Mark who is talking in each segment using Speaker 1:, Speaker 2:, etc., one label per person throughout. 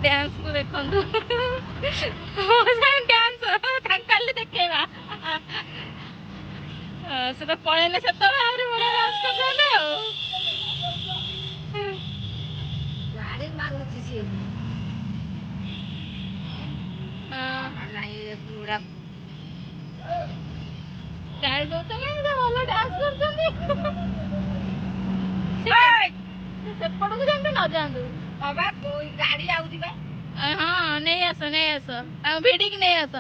Speaker 1: dance କୁ ଦେଖନ୍ତୁ dance କାଲି ଦେଖେଇବା ସେ ତ ପଳେଇଲେ ସେତେବେଳେ ଆହୁରି ବଢିଆ ଡ୍ୟାନ୍ସ କରିଥାନ୍ତେ ଆଉ
Speaker 2: ଗାଡ଼ି ମାରୁଛି ସିଏ
Speaker 1: ଗାଡ଼ି ଦଉଛନ୍ତି ଭଲ ଡ୍ୟାନ୍ସ କରୁଛନ୍ତି ସେପଟକୁ ଯେମିତି ନ ଯାଆନ୍ତୁ
Speaker 2: ଗାଡ଼ି ଯାଉଛି ବା
Speaker 1: ହଁ ନେଇ ଆସ ଆଉ ଭିଡ଼ିକି ନେଇ ଆସ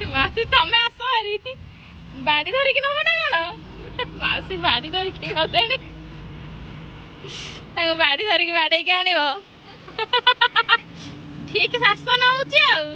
Speaker 1: ମାଉସୀ ତମେ ଆସ ହାରି ବାଡ଼ି ଧରିକି ନବ ନା କଣ ମାଉସୀ ବାଡ଼ି ଧରିକି ଗଲେଣି ତାଙ୍କୁ ବାଡ଼ି ଧରିକି ବାଡ଼େଇକି ଆଣିବ ଠିକ ଶାସନ ହଉଛି ଆଉ